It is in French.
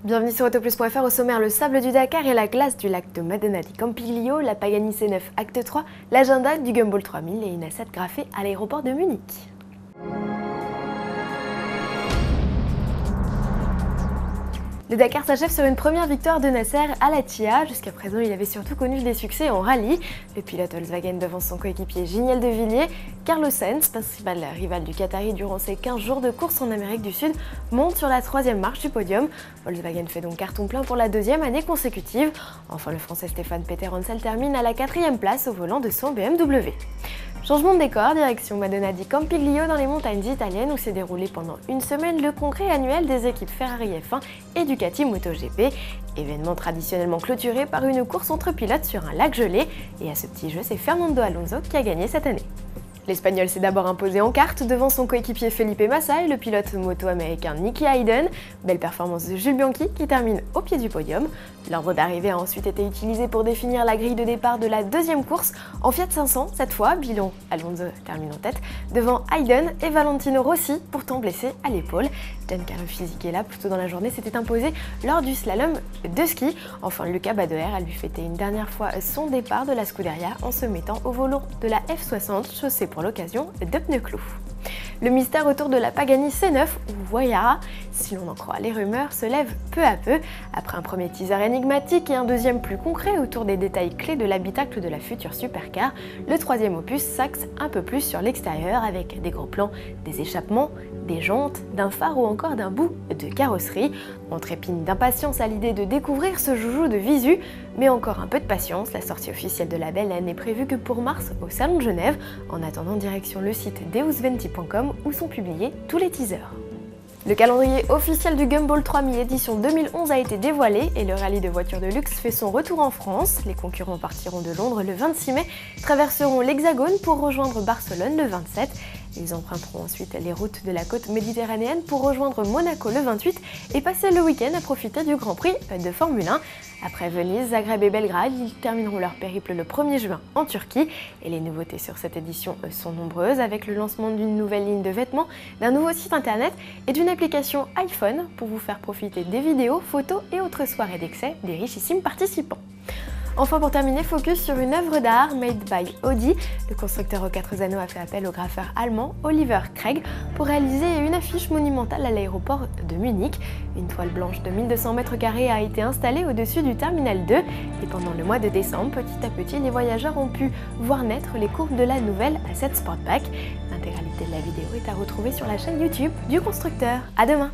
Bienvenue sur Autoplus.fr. Au sommaire, le sable du Dakar et la glace du lac de Madonna di Campiglio, la Pagani C9 Acte 3, l'agenda du Gumball 3000 et une A7 graphée à l'aéroport de Munich. Le Dakar s'achève sur une première victoire de Nasser Al-Attiyah. Jusqu'à présent, il avait surtout connu des succès en rallye. Le pilote Volkswagen devance son coéquipier Giniel de Villiers. Carlos Sainz, principal rival du Qatari durant ses 15 jours de course en Amérique du Sud, monte sur la troisième marche du podium. Volkswagen fait donc carton plein pour la deuxième année consécutive. Enfin, le Français Stéphane Peterhansel termine à la 4e place au volant de son BMW. Changement de décor, direction Madonna di Campiglio dans les montagnes italiennes où s'est déroulé pendant une semaine le congrès annuel des équipes Ferrari F1 et Ducati MotoGP, événement traditionnellement clôturé par une course entre pilotes sur un lac gelé, et à ce petit jeu c'est Fernando Alonso qui a gagné cette année. L'Espagnol s'est d'abord imposé en kart devant son coéquipier Felipe Massa et le pilote moto américain Nicky Hayden. Belle performance de Jules Bianchi qui termine au pied du podium. L'ordre d'arrivée a ensuite été utilisé pour définir la grille de départ de la deuxième course en Fiat 500. Cette fois, bilan Alonso termine en tête devant Hayden et Valentino Rossi, pourtant blessé à l'épaule. Giancarlo Fisichella, plus tôt dans la journée, s'était imposé lors du slalom de ski. Enfin, Luca Badoer a lui fêté une dernière fois son départ de la Scuderia en se mettant au volant de la F60 chaussée pour l'occasion de pneus clous. Le mystère autour de la Pagani C9 ou Voyara, si l'on en croit les rumeurs, se lève peu à peu. Après un premier teaser énigmatique et un deuxième plus concret autour des détails clés de l'habitacle de la future supercar, le troisième opus s'axe un peu plus sur l'extérieur avec des gros plans, des échappements, des jantes, d'un phare ou encore d'un bout de carrosserie. On trépigne d'impatience à l'idée de découvrir ce joujou de visu, mais encore un peu de patience, la sortie officielle de la belle n'est prévue que pour mars au Salon de Genève. En attendant, direction le site deusventi.com où sont publiés tous les teasers. Le calendrier officiel du Gumball 3000 édition 2011 a été dévoilé et le rallye de voitures de luxe fait son retour en France. Les concurrents partiront de Londres le 26 mai, traverseront l'Hexagone pour rejoindre Barcelone le 27. Ils emprunteront ensuite les routes de la côte méditerranéenne pour rejoindre Monaco le 28 et passer le week-end à profiter du Grand Prix de Formule 1. Après Venise, Zagreb et Belgrade, ils termineront leur périple le 1er juin en Turquie. Et les nouveautés sur cette édition sont nombreuses, avec le lancement d'une nouvelle ligne de vêtements, d'un nouveau site internet et d'une application iPhone pour vous faire profiter des vidéos, photos et autres soirées d'excès des richissimes participants. Enfin, pour terminer, focus sur une œuvre d'art made by Audi. Le constructeur aux 4 anneaux a fait appel au graffeur allemand Oliver Craig pour réaliser une affiche monumentale à l'aéroport de Munich. Une toile blanche de 1200 m² a été installée au-dessus du Terminal 2 et pendant le mois de décembre, petit à petit, les voyageurs ont pu voir naître les courbes de la nouvelle A7 Sportback. L'intégralité de la vidéo est à retrouver sur la chaîne YouTube du constructeur. À demain!